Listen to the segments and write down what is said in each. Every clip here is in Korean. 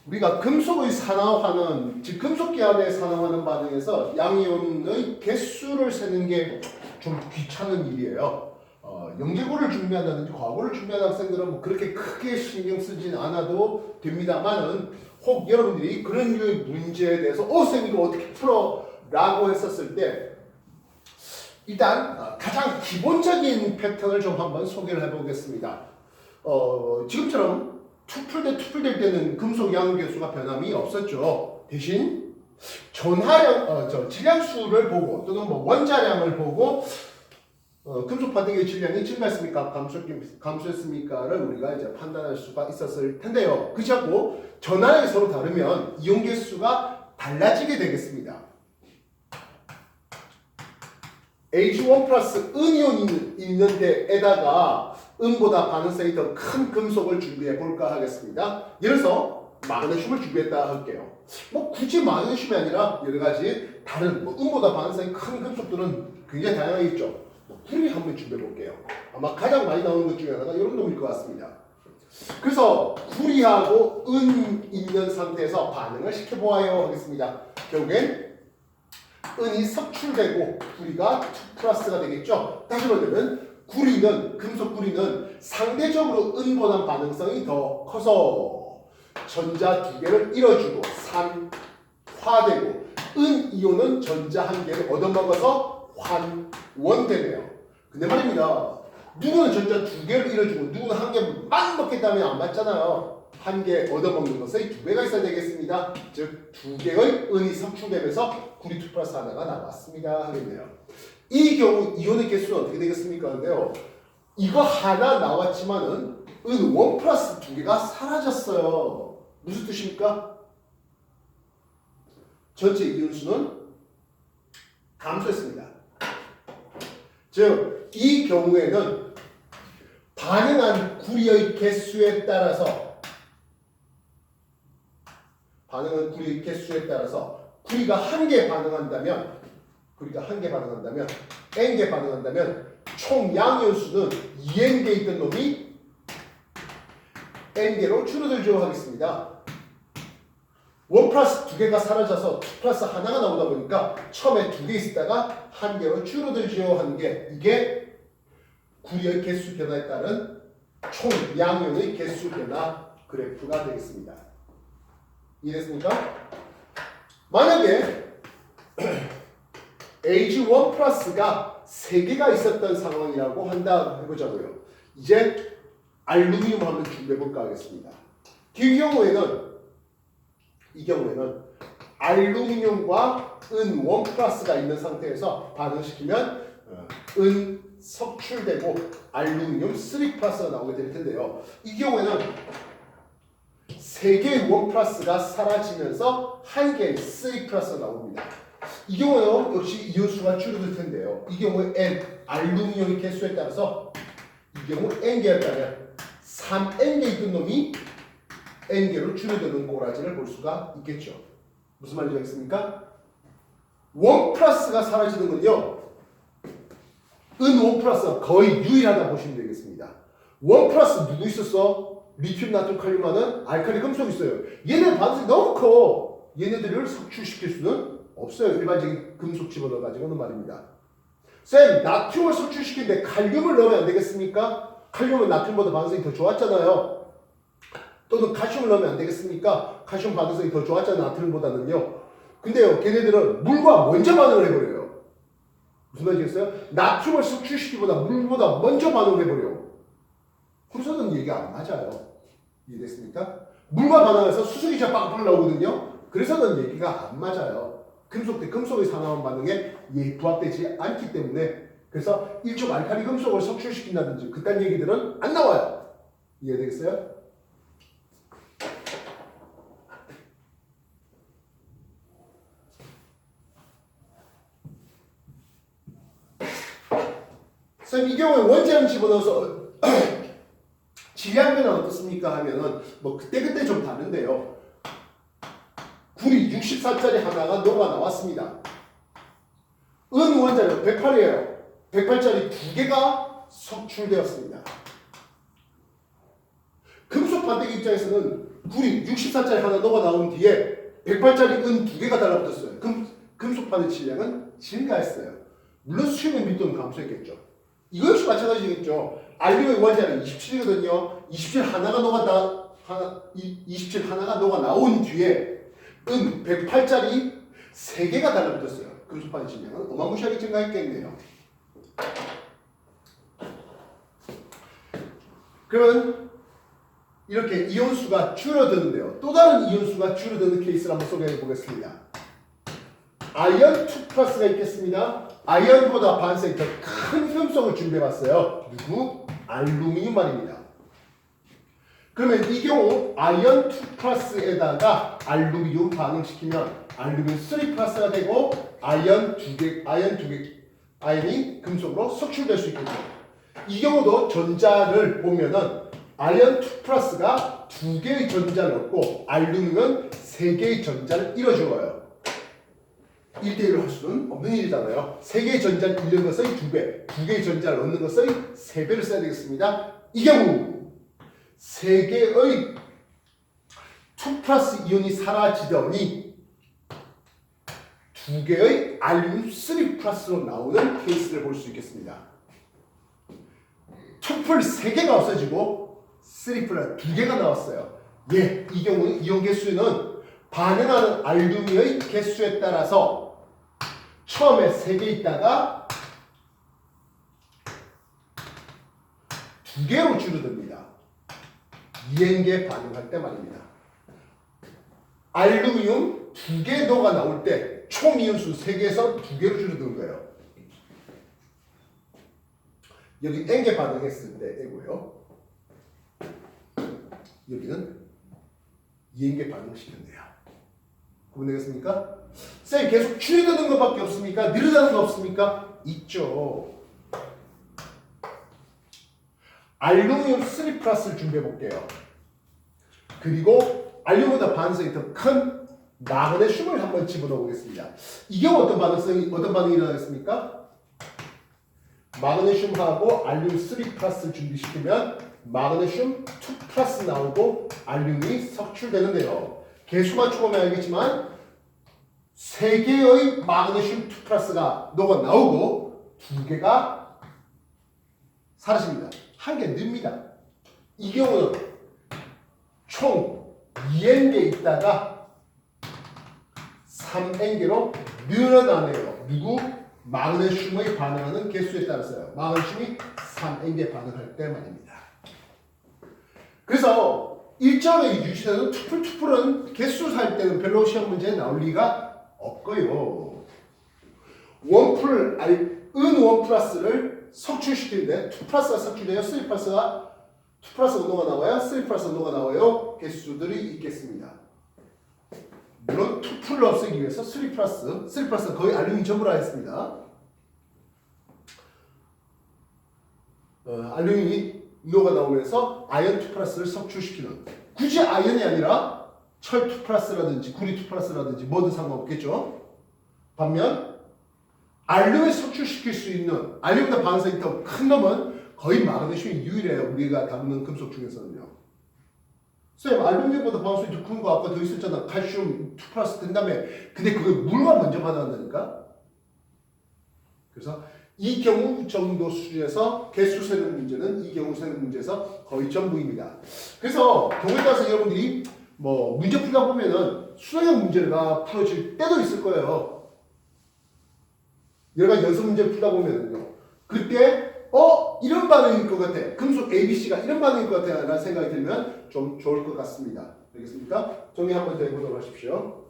우리가 금속의 산화하는, 즉 금속기압에 산화하는 반응에서 양이온의 개수를 세는 게 좀 귀찮은 일이에요. 영재고를 준비한다든지 과거를 준비하는 학생들은 뭐 그렇게 크게 신경 쓰진 않아도 됩니다만은 혹 여러분들이 그런 류의 문제에 대해서 선생님 이거 어떻게 풀어? 라고 했었을 때 일단 가장 기본적인 패턴을 좀 한번 소개를 해보겠습니다. 지금처럼 투풀 대 투풀 될 때는 금속 양계수가 변함이 없었죠. 대신 질량수를 보고 또는 뭐 원자량을 보고 금속 반응의 질량이 증가했습니까? 감소했습니까를 우리가 이제 판단할 수가 있었을 텐데요. 그렇지 않고 전하량이 서로 다르면 이온 개수가 달라지게 되겠습니다. H1 플러스 은이온이 있는 데에다가 은보다 반응성이 더 큰 금속을 준비해 볼까 하겠습니다. 예를 들어서 마그네슘을 준비했다 할게요. 뭐 굳이 마그네슘이 아니라 여러 가지 다른 은보다 반응성이 큰 금속들은 굉장히 다양하게 있죠. 구리 한번 준비해 볼게요. 아마 가장 많이 나오는 것 중에 하나가 이런 놈일 것 같습니다. 그래서 구리하고 은 있는 상태에서 반응을 시켜보아요 하겠습니다. 결국엔 은이 섭출되고 구리가 2 플러스가 되겠죠. 다시 말하면 금속 구리는 상대적으로 은보다 반응성이 더 커서 전자 2개를 잃어주고 산화되고 은 이온은 전자 1개를 얻어먹어서 환원되네요. 근데 말입니다. 누구는 전자 2개를 잃어주고 누구는 1개만 먹겠다면 안 맞잖아요. 1개 얻어먹는 것에 2개가 있어야 되겠습니다. 즉 2개의 은이 섭출되면서 구리 2 플러스 하나가 나왔습니다 하겠네요. 이 경우 이온의 개수는 어떻게 되겠습니까? 근데요. 이거 하나 나왔지만은 은 1 플러스 2개가 사라졌어요. 무슨 뜻입니까? 전체 이온수는 감소했습니다. 즉, 이 경우에는 반응한 구리의 개수에 따라서 구리가 1개 반응한다면 N개 반응한다면 총 양이온수는 2N개 있던 놈이 N개로 줄어들죠 하겠습니다. 1 플러스 2개가 사라져서 2 플러스 하나가 나오다 보니까 처음에 2개 있었다가 1개로 줄어들죠 하는 게 이게 구리의 개수 변화에 따른 총 양이온의 개수 변화 그래프가 되겠습니다. 이해됐습니까? 만약에 H1 플러스가 3개가 있었던 상황이라고 한다 해보자고요. 이제 알루미늄 한번 준비해볼까 하겠습니다. 이 경우에는 알루미늄과 은 1 플러스가 있는 상태에서 반응시키면 은 섭출되고 알루미늄 3 플러스가 나오게 될 텐데요. 이 경우에는 3개의 1 플러스가 사라지면서 1개의 3 플러스가 나옵니다. 이 경우에는 역시 이온수가 줄어들 텐데요. 이 경우에 알루미늄의 개수에 따라서 이 경우 N개였다면 3N개 있던 놈이 N개로 줄어드는 꼬라지를 볼 수가 있겠죠. 무슨 말인지 알겠습니까? 1 플러스가 사라지는 건요. 은 1 플러스가 거의 유일하다 보시면 되겠습니다. 1 플러스 누구 있었어? 리튬, 나트륨, 칼륨하는 알칼리 금속 있어요. 얘네 반응이 너무 커. 얘네들을 섭출시킬 수는 없어요. 일반적인 금속 집어넣어 가지고는 말입니다. 쌤, 나트륨을 섭출시키는데 칼륨을 넣으면 안 되겠습니까? 칼륨은 나트륨보다 반응성이 더 좋았잖아요. 또는 칼슘을 넣으면 안 되겠습니까? 칼슘 반응성이 더 좋았잖아요. 나트륨보다는요. 근데요, 걔네들은 물과 먼저 반응을 해버려요. 무슨 말이겠어요? 나트륨을 섭출시키기보다 물보다 먼저 반응을 해버려요. 그래서는 얘기가 안 맞아요. 이해됐습니까? 물과 반응해서 수소기가 빵빵 나오거든요. 그래서는 얘기가 안 맞아요. 금속 대 금속의 산화원 반응에 부합되지 않기 때문에 그래서 일종 알칼리 금속을 섭출시킨다든지 그딴 얘기들은 안 나와요. 이해되겠어요? 쌤, 이 경우에 원자량 집어넣어서 질량 변화 어떻습니까? 하면은 뭐 그때 좀 다른데요. 구리 64짜리 하나가 녹아 나왔습니다. 은 원자력 108이에요. 108짜리 2개가 섭출되었습니다. 금속 금속 반대기 입장에서는 구리 64짜리 하나 녹아 나온 뒤에 108짜리 은 2개가 달라붙었어요. 금속 반대 질량은 증가했어요. 물론 수용의 밀도는 감소했겠죠. 이거 역시 마찬가지겠죠. 알루미늄 원자는 27이거든요. 27 하나가 녹아 나온 뒤에 은 108짜리 3개가 달라붙었어요. 금속 반대 질량은 어마무시하게 증가했겠네요. 그러면 이렇게 이온수가 줄어드는데요. 또 다른 이온수가 줄어드는 케이스를 한번 소개해 보겠습니다. 아이언 2 플러스가 있겠습니다. 아이언보다 반색이 더 큰 흠속을 준비해 봤어요. 누구? 알루미늄 말입니다. 그러면 이 경우 아이언 2 플러스에다가 알루미늄 반응시키면 알루미늄 3 플러스가 되고 아이언이 금속으로 석출될 수 있겠죠. 이 경우도 전자를 보면은 아이언 2 플러스가 2개의 전자를 얻고 알루미늄은 3개의 전자를 잃어줘요. 1대1로 할 수는 없는 일이잖아요. 3개의 전자를 잃는 것의 2배, 2개의 전자를 얻는 것의 3배를 써야 되겠습니다. 이 경우 3개의 2 플러스 이온이 사라지더니 2개의 알루미늄 3 플러스로 나오는 케이스를 볼 수 있겠습니다. 2풀 3개가 없어지고 3 플러스 2개가 나왔어요. 예, 이 경우는 이온 개수는 반응하는 알루미늄의 개수에 따라서 처음에 3개 있다가 2개로 줄어듭니다. 이행계 반응할 때 말입니다. 알루미늄 2개 도가 나올 때 총 이온수 3개에서 2개로 줄어드는 거예요. 여기 N개 반응했을 때 N고요. 여기는 2N개 반응시켰네요. 구분되겠습니까? 쌤 계속 줄어드는 것밖에 없습니까? 늘어나는 거 없습니까? 있죠. 알루미늄 3 플러스를 준비해 볼게요. 그리고 알루미늄보다 반응성이 더 큰 마그네슘을 한번 집어넣어 보겠습니다. 이 경우 어떤 반응이 일어나겠습니까? 마그네슘하고 알루미늄 3 플러스를 준비시키면 마그네슘 2 플러스 나오고 알루미늄이 석출되는데요. 개수 맞춰보면 알겠지만 3개의 마그네슘 2 플러스가 녹아 나오고 2개가 사라집니다. 1개 늡니다. 이 경우는 총 2N개 있다가 3N개로 늘어나네요. 누구? 마그네슘의 반응하는 개수에 따라서요. 마그네슘이 3N개 반응할 때 말입니다. 그래서 일정하게 유지되는 투풀은 개수 살 때는 별로 시험 문제에 나올 리가 없고요. 원풀 은 1 플러스를 석출시키는데 2 플러스가 석출돼요. 3 플러스가 2 플러스 온도가 나와요. 3 플러스 온도가 나와요. 개수들이 있겠습니다. 물론 2풀을 없애기 위해서 3 플러스는 거의 알루미늄 전부라 했습니다. 알루미늄이 녹아 나오면서 아이언 2 플러스를 석출시키는, 굳이 아이언이 아니라 철 2 플러스라든지 구리 2 플러스라든지 뭐든 상관없겠죠. 반면 알루미늄을 석출시킬 수 있는 알루미늄보다 반응성이 더 큰 놈은 거의 마그네슘이 유일해요. 우리가 다루는 금속 중에서는요. 쌤, 알루미늄보다 반응성이 더 큰 거 아까 더 있었잖아. 칼슘 2 플러스 된 다음에. 근데 그걸 물만 먼저 반응한다니까. 그래서 이 경우 정도 수준에서 개수 세는 문제는 이 경우 세는 문제에서 거의 전부입니다. 그래서 경우에 따라서 여러분들이 뭐 문제 풀다 보면은 수능형 문제가 풀어질 때도 있을 거예요. 여러 가지 연습 문제 풀다 보면은요. 그때 이런 반응일 것 같아. 금속 ABC가 이런 반응일 것 같아. 라는 생각이 들면 좀 좋을 것 같습니다. 알겠습니까? 정리 한번 더 해보도록 하십시오.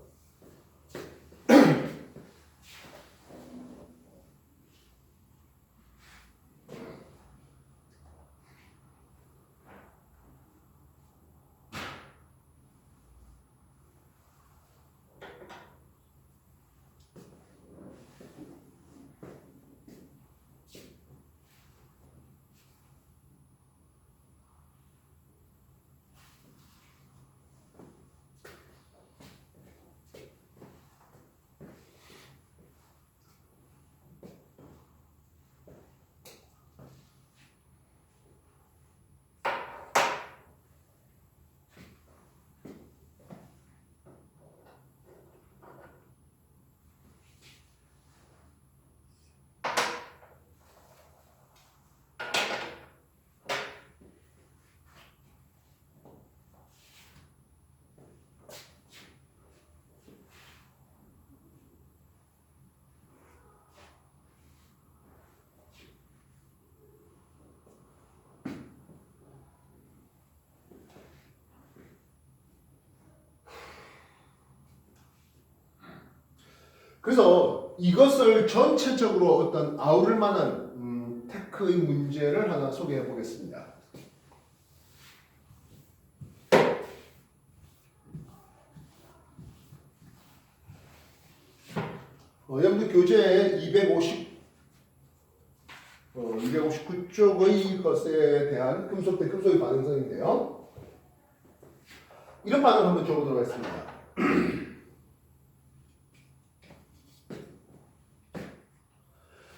그래서 이것을 전체적으로 어떤 아우를 만한 테크의 문제를 하나 소개해 보겠습니다. 여러분들 교재 259쪽의 것에 대한 금속 대 금속의 반응성인데요. 이런 반응을 한번 줘보도록 하겠습니다.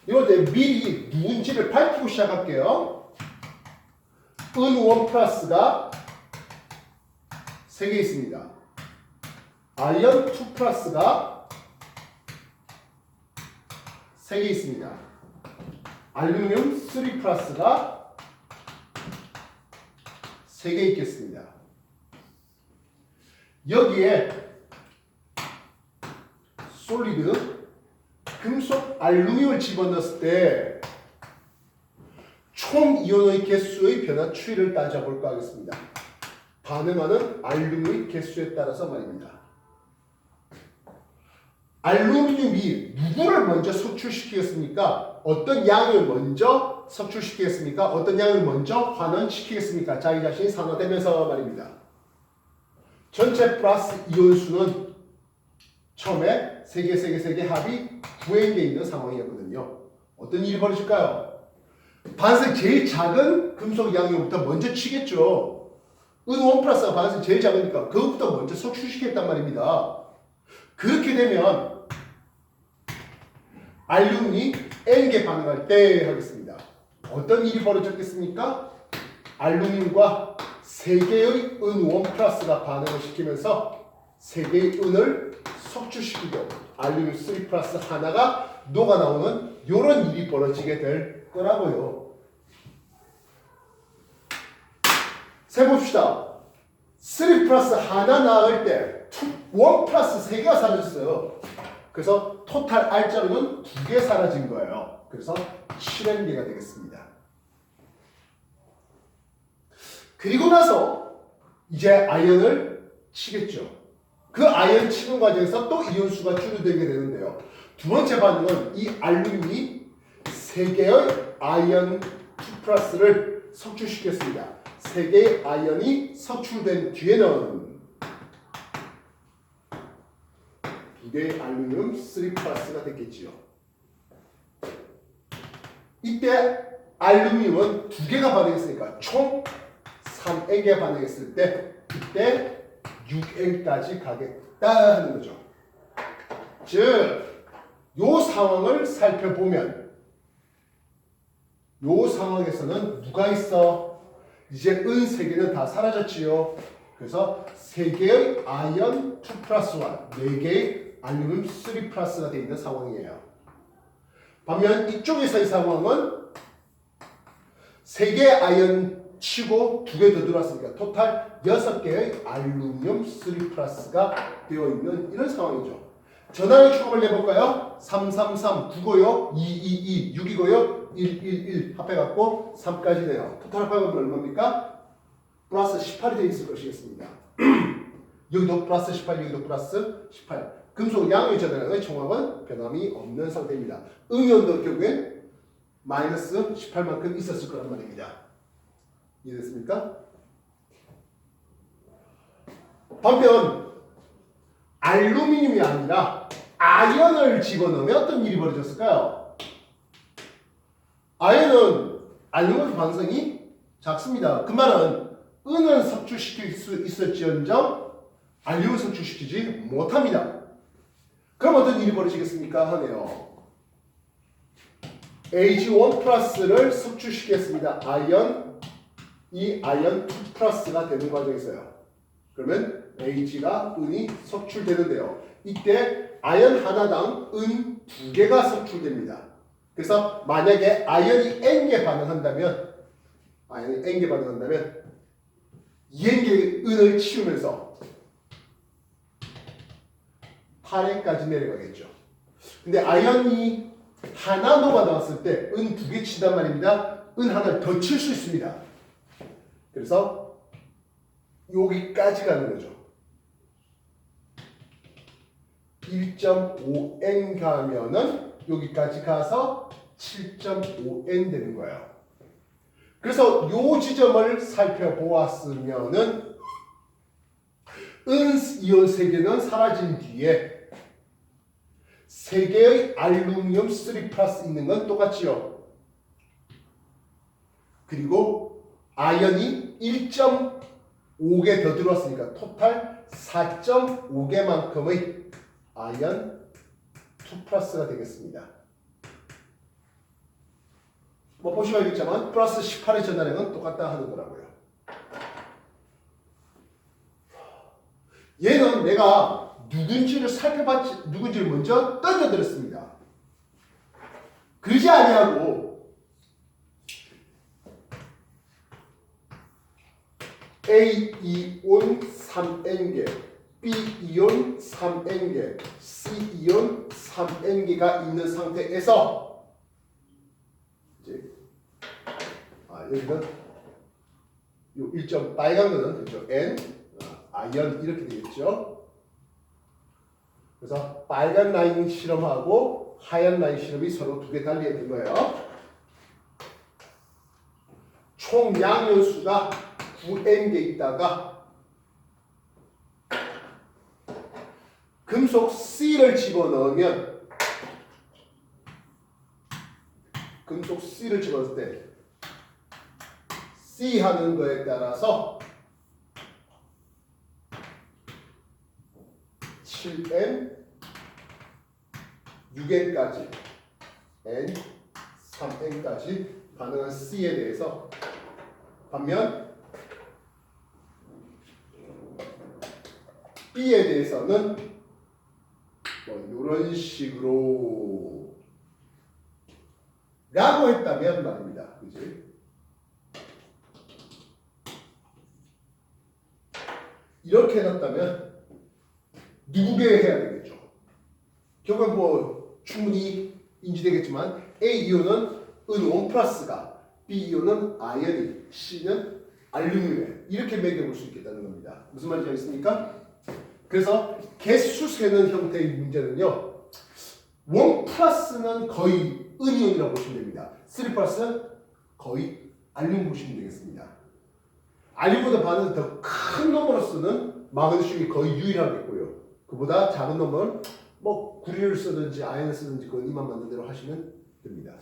이럴 때 미리 누군지를 밝히고 시작할게요. 은1 플러스가 3개 있습니다. 아이언 2 플러스가 3개 있습니다. 알루미늄 3 플러스가 3개 있겠습니다. 여기에 솔리드 금속 알루미늄을 집어넣었을 때 총 이온의 개수의 변화 추이를 따져볼까 하겠습니다. 반응하는 알루미늄의 개수에 따라서 말입니다. 알루미늄이 누구를 먼저 석출시키겠습니까? 어떤 양을 먼저 석출시키겠습니까? 어떤 양을 먼저 환원시키겠습니까? 자기 자신이 산화되면서 말입니다. 전체 플러스 이온수는 처음에 3개 합이 9에 있는 상황이었거든요. 어떤 일이 벌어질까요? 반응성 제일 작은 금속 양이부터 먼저 치겠죠. 은1 플러스가 반응성 제일 작으니까 그것부터 먼저 석출시켰단 말입니다. 그렇게 되면 알루미늄이 N개 반응할 때 하겠습니다. 어떤 일이 벌어졌겠습니까? 알루미늄과 3개의 은1 플러스가 반응을 시키면서 3개의 은을 석출시키고 알루미늄 3 플러스 하나가 녹아나오는 이런 일이 벌어지게 될 거라고요. 세봅시다. 3 플러스 하나 나올 때 1 플러스 3개가 사라졌어요. 그래서 토탈 R자로는 2개 사라진 거예요. 그래서 7N개가 되겠습니다. 그리고 나서 이제 아이언을 치겠죠. 그 아이언 치는 과정에서 또 이온수가 줄어들게 되는데요. 두 번째 반응은 이 알루미늄이 3개의 아이언 2 플러스를 석출시켰습니다. 3개의 아이언이 석출된 뒤에는 2개의 알루미늄 3 플러스가 됐겠지요. 이때 알루미늄은 2개가 반응했으니까 총 3N개 반응했을 때 이때 6N까지 가겠다 하는 거죠. 즉, 요 상황을 살펴보면 요 상황에서는 누가 있어? 이제 은 3개는 다 사라졌지요. 그래서 3개의 아이언 2 플러스와 4개의 알루미늄 3 플러스가 되어 있는 상황이에요. 반면 이쪽에서의 상황은 3개의 아이언 치고 2개 더 들어왔으니까 토탈 6개의 알루미늄 3 플러스가 되어 있는 이런 상황이죠. 전환의 축업을 내볼까요? 3, 3, 3, 9고요. 2, 2, 2, 6이고요. 1, 1, 1 합해갖고 3까지 돼요. 토탈 합하면 얼마입니까? 플러스 18이 되어 있을 것이겠습니다. 여기도 플러스 18, 여기도 플러스 18. 금속 양의 전환의 총합은 변함이 없는 상태입니다. 음이온도 결국엔 마이너스 18만큼 있었을 거란 말입니다. 이해됐습니까? 반면 알루미늄이 아니라 아연을 집어넣으면 어떤 일이 벌어졌을까요? 아연은 알루미늄 반응성이 작습니다. 그 말은 은은 석출시킬 수 있을지언정 알루미늄 석출시키지 못합니다. 그럼 어떤 일이 벌어지겠습니까? 하네요. Ag1 플러스를 석출시켰습니다. 이 아이언 2 플러스가 되는 과정에서요. 그러면 Ag가 은이 석출되는데요. 이때 아이언 하나당 은 2개가 석출됩니다. 그래서 만약에 아이언이 N개 반응한다면 2N개의 은을 치우면서 8N까지 내려가겠죠. 근데 아이언이 하나 녹아 나왔을 때 은 2개 친단 말입니다. 은 하나를 더 칠 수 있습니다. 그래서 여기까지 가는 거죠. 1.5n 가면은 여기까지 가서 7.5n 되는 거예요. 그래서 요 지점을 살펴보았으면은 은이온 3개는 사라진 뒤에 3개의 알루미늄 3 플러스 있는 건 똑같지요. 그리고 아연이 1.5개 더 들어왔으니까 토탈 4.5개만큼의 아연 2 플러스가 되겠습니다. 뭐 보시면 알겠지만 플러스 18의 전달량은 똑같다 하는 거라고요. 얘는 내가 누군지를 살펴봤지, 누군지를 먼저 던져드렸습니다. 그러지 아니하고 A이온 3N개, B이온 3N개, C이온 3N개가 있는 상태에서 이제 여기는 요 1점 빨간 거는 그죠? N, 아연 이렇게 되겠죠? 그래서 빨간 라인 실험하고 하얀 라인 실험이 서로 두 개 달리게 된 거예요. 총 양연수가 9N개 있다가 금속 C를 집어넣으면 금속 C를 집어넣을 때 C 하는 거에 따라서 7N, 6N까지 N, 3N까지 반응한 C에 대해서 반면 B에 대해서는 뭐 이런 식으로 라고 했다면 말입니다. 그지? 이렇게 해놨다면 누구게 해야 되겠죠? 결국 뭐 충분히 인지되겠지만 A이온은 은5 플러스가 B이온은 아연이 C는 알루미늄에 이렇게 매겨볼 수 있겠다는 겁니다. 무슨 말인지 알겠습니까? 그래서 개수 세는 형태의 문제는요. 1 플러스는 거의 은이온이라고 보시면 됩니다. 3 플러스는 거의 알루미늄 보시면 되겠습니다. 알루미늄보다 반응 더 큰 놈으로서는 마그네슘이 거의 유일하겠고요. 그보다 작은 놈은 뭐 구리를 쓰든지 아연을 쓰든지 그건 이만 만든 대로 하시면 됩니다.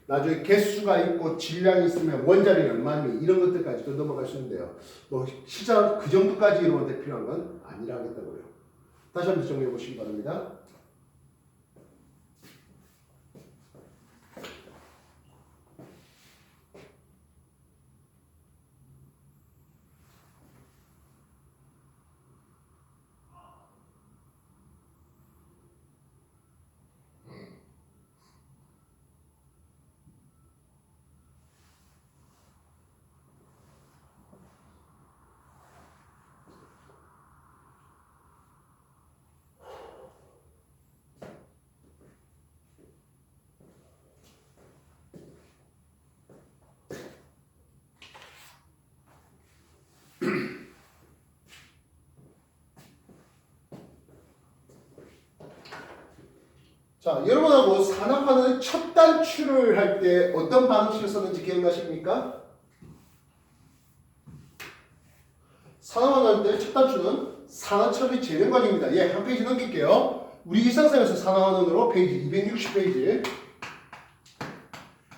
나중에 개수가 있고 질량이 있으면 원자력이 얼마니 이런 것들까지도 넘어갈 수 있는데요. 뭐 시작 그 정도까지 이루어질 필요한 건 아니라 하겠다고요. 다시 한번 정리해 보시기 바랍니다. 자, 여러분하고 산화반응의 첫 단추를 할 때 어떤 방식을 썼는지 기억나십니까? 산화반응 할 때 첫 단추는 산화처리 재련 과정입니다. 예, 한 페이지 넘길게요. 우리 일상생활에서 산화반응으로 페이지 260페이지.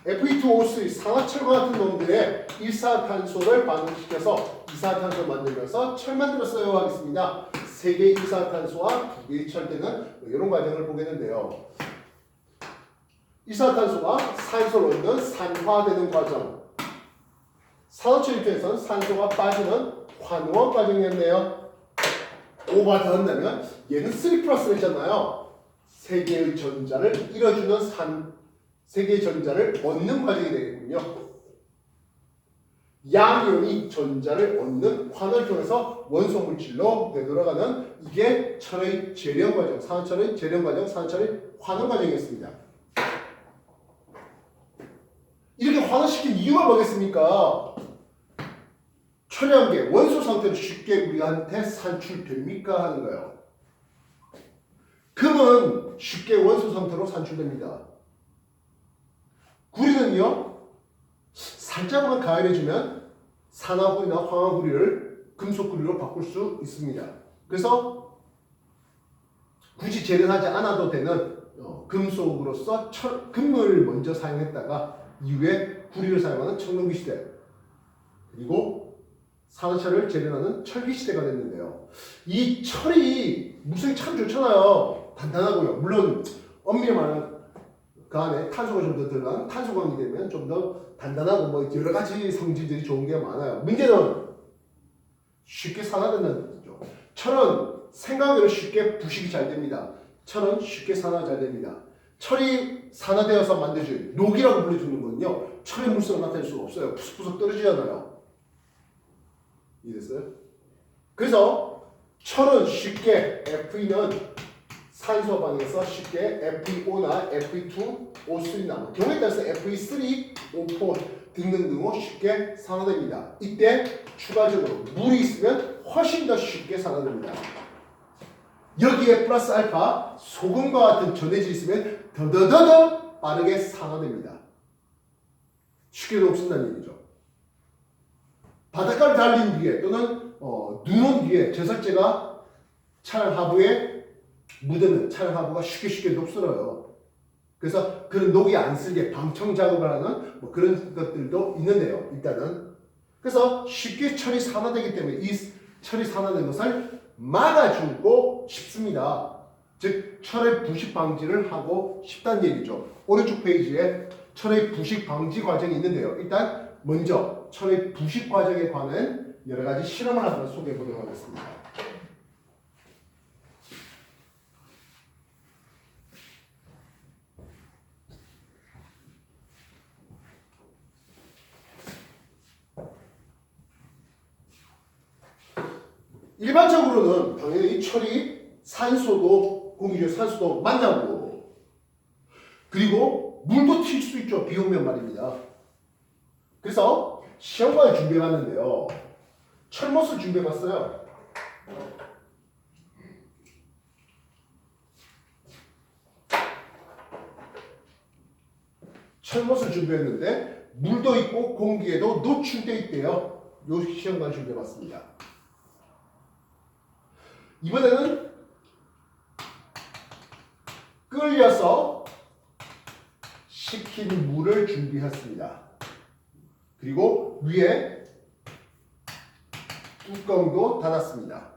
Fe2O3 산화철과 같은 놈들의 일산화탄소를 반응시켜서 이산화탄소를 만들면서 철 만들었어요 하겠습니다. 3개의 이산화탄소와 2개의 철되는 이런 과정을 보겠는데요. 이산화탄소가 산소를 얻는 산화되는 과정. 산화철 입장에서는 산소가 빠지는 환원 과정이었네요. 5가 더 한다면 얘는 3 플러스를 했잖아요. 3개의 전자를 잃어주는 3개의 전자를 얻는 과정이 되겠군요. 양이온이 전자를 얻는 환원을 통해서 원소 물질로 되돌아가는 이게 철의 재련 과정, 산화철의 재련 과정, 산화철의 환원 과정이었습니다. 이렇게 환원시킨 이유가 뭐겠습니까? 철이란 게 원소 상태로 쉽게 우리한테 산출됩니까? 하는 거예요. 금은 쉽게 원소 상태로 산출됩니다. 구리는요, 살짝만 가열해주면 산화구리나 황화구리를 금속구리로 바꿀 수 있습니다. 그래서 굳이 재련하지 않아도 되는 금속으로서 금을 먼저 사용했다가 이후에 구리를 사용하는 청동기 시대, 그리고 산화철을 재련하는 철기 시대가 됐는데요. 이 철이 무색이 참 좋잖아요. 단단하고요. 물론 엄밀히 말하면 그 안에 탄소가 좀 더 들어간 탄소광이 되면 좀 더 단단하고 뭐 여러 가지 성질들이 좋은 게 많아요. 문제는 쉽게 산화된다는 뜻이죠. 철은 생각외로 쉽게 부식이 잘 됩니다. 철은 쉽게 산화가 잘 됩니다. 철이 산화되어서 만들어진 녹이라고 불려주는 거는요, 철의 물성을 나타낼 수가 없어요. 푸석푸석 떨어지잖아요. 이해됐어요? 그래서 철은 쉽게 Fe는 산소 반응에서 쉽게 FeO나 Fe2, O3나 경우에 따라서 Fe3, O4 등등등으로 쉽게 산화됩니다. 이때 추가적으로 물이 있으면 훨씬 더 쉽게 산화됩니다. 여기에 플러스 알파 소금과 같은 전해질이 있으면 더더더더 빠르게 산화됩니다. 쉽게 없앤다는 얘기죠. 바닷가를 달린 뒤에 또는 눈 온 뒤에 제설제가 차량 하부에 묻으면 차량 하부가 쉽게 녹슬어요. 그래서 그런 녹이 안 쓸게 방청 작업을 하는 뭐 그런 것들도 있는데요. 일단은 그래서 쉽게 철이 산화되기 때문에 이 철이 산화된 것을 막아주고 싶습니다. 즉 철의 부식 방지를 하고 싶다는 얘기죠. 오른쪽 페이지에 철의 부식 방지 과정이 있는데요. 일단 먼저 철의 부식 과정에 관한 여러 가지 실험을 한번 소개해 보도록 하겠습니다. 일반적으로는 당연히 철이 산소도 공기 중에 산소도 만나고 그리고 물도 튈 수 있죠. 비 오면 말입니다. 그래서 시험관을 준비해봤는데요. 철못을 준비해봤어요. 철못을 준비했는데 물도 있고 공기에도 노출돼 있대요. 요 시험관 준비해봤습니다. 이번에는 끓여서 식힌 물을 준비했습니다. 그리고 위에 뚜껑도 닫았습니다.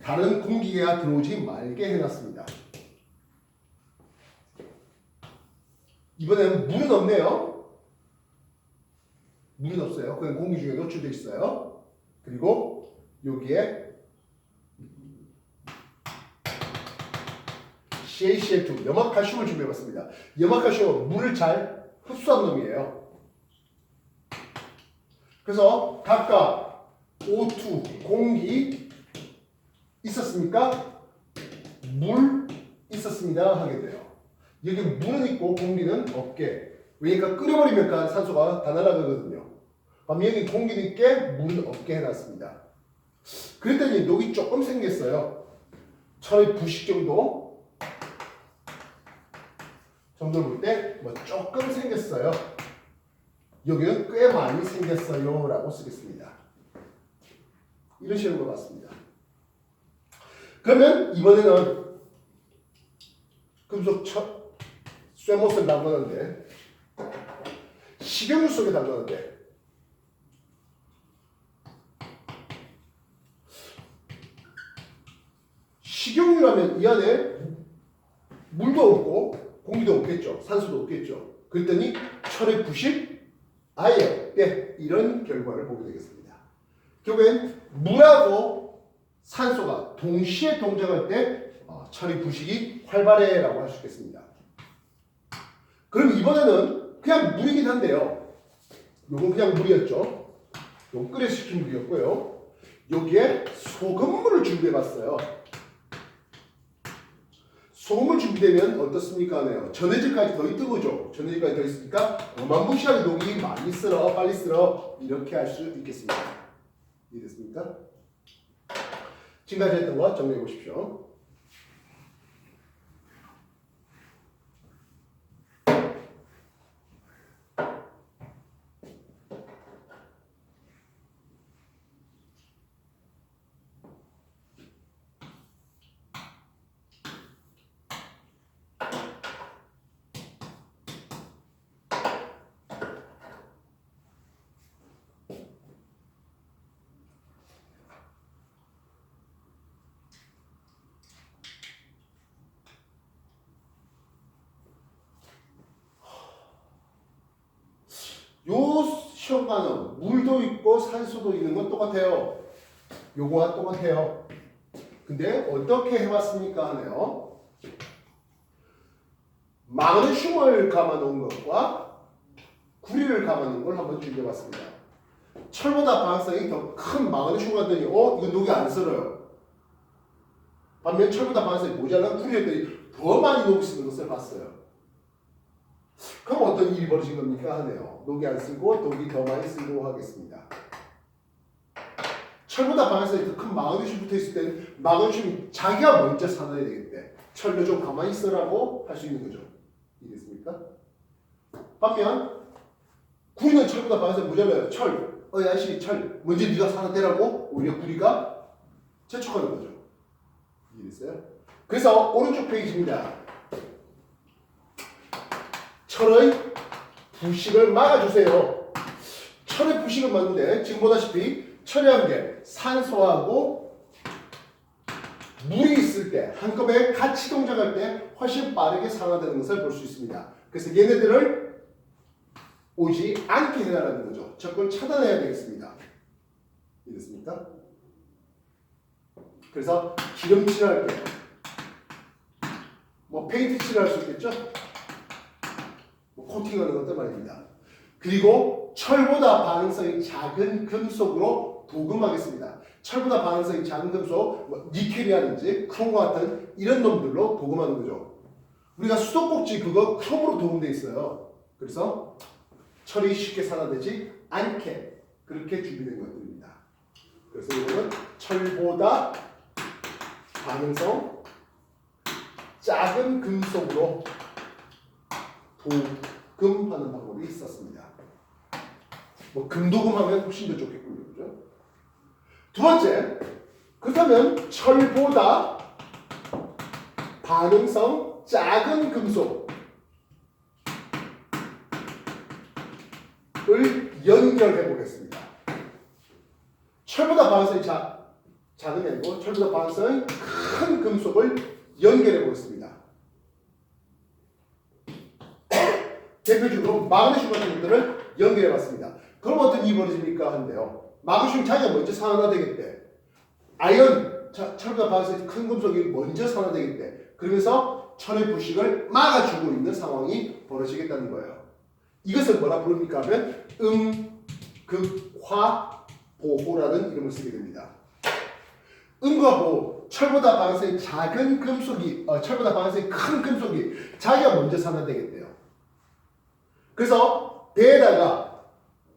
다른 공기가 들어오지 말게 해놨습니다. 이번에는 물은 없네요. 물은 없어요. 그냥 공기 중에 노출되어 있어요. 그리고 여기에 CaCl2, 염화칼슘을 준비해봤습니다. 염화칼슘은 물을 잘 흡수한 놈이에요. 그래서 각각 O2, 공기 있었습니까? 물 있었습니다. 하게 돼요. 여기 물은 있고 공기는 없게. 왜냐니까 끓여버리면 산소가 다 날아가거든요. 그럼 여기 공기는 있게 물은 없게 해놨습니다. 그랬더니 녹이 조금 생겼어요. 철의 부식 정도 볼 때 뭐 조금 생겼어요. 여기는 꽤 많이 생겼어요 라고 쓰겠습니다. 이런 식으로 봤습니다. 그러면 이번에는 금속 쇠못을 담그는데 식용유 속에 담그는데 식용유라면 이 안에 물도 없고 공기도 없겠죠. 산소도 없겠죠. 그랬더니 철의 부식 아예 없대. 이런 결과를 보게 되겠습니다. 결국엔 물하고 산소가 동시에 동작할 때 철의 부식이 활발해 라고 할 수 있겠습니다. 그럼 이번에는 그냥 물이긴 한데요. 요건 그냥 물이었죠. 요건 끓여 식힌 물이었고요. 여기에 소금물을 준비해 봤어요. 소금물 준비되면 어떻습니까? 하네요. 전해질까지 더 있던 거죠. 전해질까지 더 있으니까 어마무시하게 녹이 많이 쓸어, 빨리 쓸어 이렇게 할 수 있겠습니다. 이해됐습니까? 지금까지 했던 거 정리해 보십시오. 요 시험관은 물도 있고 산소도 있는 건 똑같아요. 요거와 똑같아요. 근데 어떻게 해봤습니까? 하네요. 마그네슘을 감아놓은 것과 구리를 감아놓은 걸 한번 준비해봤습니다. 철보다 방사성이 더 큰 마그네슘 같더니 이거 녹이 안 쓸어요. 반면 철보다 방사성이 모자란 구리였더니 더 많이 녹이 쓰는 것을 봤어요. 그럼 어떤 일이 벌어진 겁니까? 하네요. 녹이 안 쓰고 녹이 더 많이 쓰도록 하겠습니다. 철보다 방사성이 더 큰 마그네슘이 붙어있을 때는 마그네슘이 자기가 먼저 살아야 되겠대. 철도 좀 가만히 있으라고 할 수 있는 거죠. 이해됐습니까? 반면 구리는 철보다 방사성이 모자라요. 철, 야씨 철 먼저 네가 살아내라고 오히려 구리가 재촉하는 거죠. 이해됐어요? 그래서 오른쪽 페이지입니다. 철의 부식을 막아주세요. 철의 부식을 막는데 지금 보다시피 철이라는 게 산소하고 물이 있을 때 한꺼번에 같이 동작할 때 훨씬 빠르게 산화되는 것을 볼 수 있습니다. 그래서 얘네들을 오지 않게 해달라는 거죠. 적극 차단해야 되겠습니다. 이해됐습니까? 그래서 기름칠할 때 뭐 페인트 칠할 수 있겠죠? 코팅하는 것도 말입니다. 그리고 철보다 반응성이 작은 금속으로 도금하겠습니다. 철보다 반응성이 작은 금속, 뭐 니켈이라든지 크롬과 같은 이런 놈들로 도금하는 거죠. 우리가 수도꼭지 그거 크롬으로 도금되어 있어요. 그래서 철이 쉽게 산화되지 않게 그렇게 준비된 것들입니다. 그래서 이거는 철보다 반응성 작은 금속으로 도금하는 방법이 있었습니다. 뭐 금도금하면 훨씬 더 좋겠군요. 그죠? 두 번째, 그렇다면 철보다 반응성 작은 금속을 연결해 보겠습니다. 철보다 반응성이 작은 게 아니고 철보다 반응성이 큰 금속을 연결해 보겠습니다. 대표적으로 마그네슘 같은 것들을 연결해 봤습니다. 그럼 어떤 일이 벌어집니까? 한데요. 마그네슘 자기가 먼저 산화되겠대. 아연, 철보다 반응성이 큰 금속이 먼저 산화되겠대. 그러면서 철의 부식을 막아주고 있는 상황이 벌어지겠다는 거예요. 이것을 뭐라 부릅니까? 하면 음극화 보호라는 이름을 쓰게 됩니다. 음극화 보호. 철보다 반응성이 작은 금속이, 철보다 반응성이 큰 금속이 자기가 먼저 산화되겠대요. 그래서 배에다가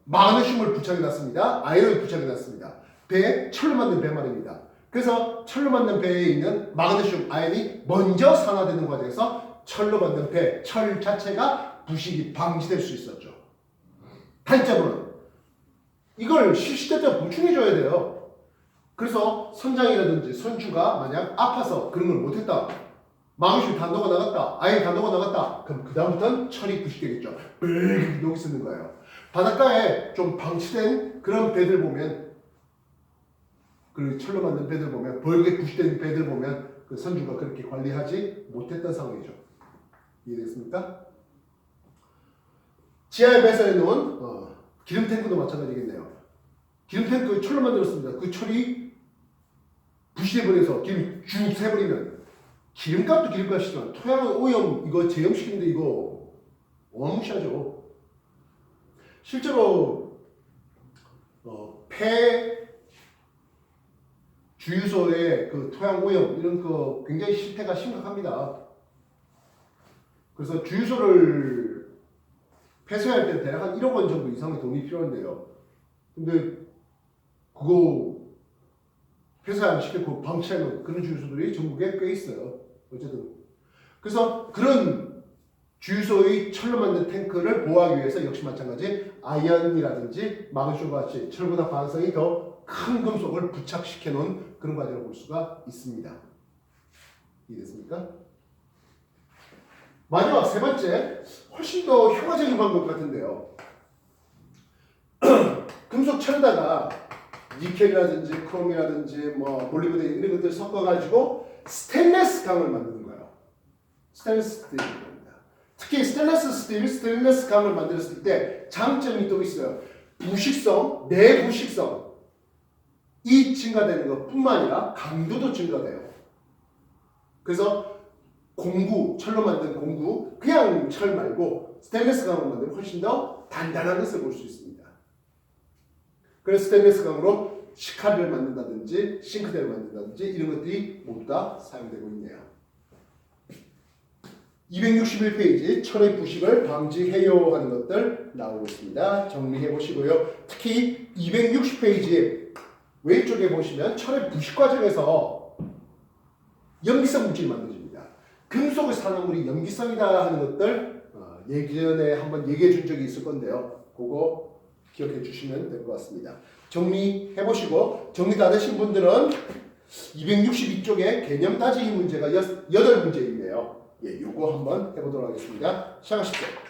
마그네슘을 부착해 놨습니다. 아이론을 부착해 놨습니다. 배에 철로 만든 배 말입니다. 그래서 철로 만든 배에 있는 마그네슘 아연이 먼저 산화되는 과정에서 철로 만든 배, 철 자체가 부식이 방지될 수 있었죠. 단점은 이걸 시시때때 보충해 줘야 돼요. 그래서 선장이라든지 선주가 만약 아파서 그런 걸 못했다. 마그네슘 단도가 나갔다. 아연 단도가 나갔다. 그럼 그 다음부터는 철이 부식되겠죠. 녹이 쓰는 거예요. 바닷가에 좀 방치된 그런 배들 보면, 그 철로 만든 배들 보면, 벌게 부식된 배들 보면 그 선주가 그렇게 관리하지 못했던 상황이죠. 이해됐습니까? 지하에 배설해 놓은 기름 탱크도 마찬가지겠네요. 기름 탱크 철로 만들었습니다. 그 철이 부식해버려서 기름이 쭉 새버리면 기름값도 기름값이지만 토양의 오염 이거 제염시키는데 이거 어마무시하죠. 실제로 폐 주유소의 그 토양 오염 이런 거 굉장히 실태가 심각합니다. 그래서 주유소를 폐쇄할 때는 대략 한 1억 원 정도 이상의 돈이 필요한데요. 근데 그거 폐쇄 안 시키고 방치하는 그런 주유소들이 전국에 꽤 있어요. 어쨌든 그래서 그런 주유소의 철로 만든 탱크를 보호하기 위해서 역시 마찬가지 아연이라든지 마그네슘과 같이 철보다 반성이 더 큰 금속을 부착시켜 놓은 그런 과정을 볼 수가 있습니다. 이해됐습니까? 마지막 세 번째, 훨씬 더 효과적인 방법 같은데요. 금속 철에다가 니켈이라든지 크롬이라든지 뭐 몰리브데인 이런 것들 섞어가지고 스테인리스 강을 만드는 거예요. 스테인리스 스틸입니다. 특히 스테인리스 스틸, 스테인리스 강을 만들었을 때 장점이 또 있어요. 부식성, 내부식성 이 증가되는 것뿐만 아니라 강도도 증가돼요. 그래서 공구, 철로 만든 공구, 그냥 철 말고 스테인리스 강으로 만들면 훨씬 더 단단한 것을 볼 수 있습니다. 그래서 스테인리스 강으로 식칼을 만든다든지 싱크대를 만든다든지 이런 것들이 모두 다 사용되고 있네요. 261페이지 철의 부식을 방지해요 하는 것들 나오고 있습니다. 정리해 보시고요. 특히 260페이지 왼쪽에 보시면 철의 부식 과정에서 염기성 물질이 만들어집니다. 금속의 산화물이 염기성이다 하는 것들 예전에 한번 얘기해 준 적이 있을 건데요. 그거 기억해 주시면 될 것 같습니다. 정리해 보시고 정리 다 되신 분들은 262쪽에 개념 다지기 문제가 8문제 있네요. 예, 요거 한번 해보도록 하겠습니다. 시작하십시오.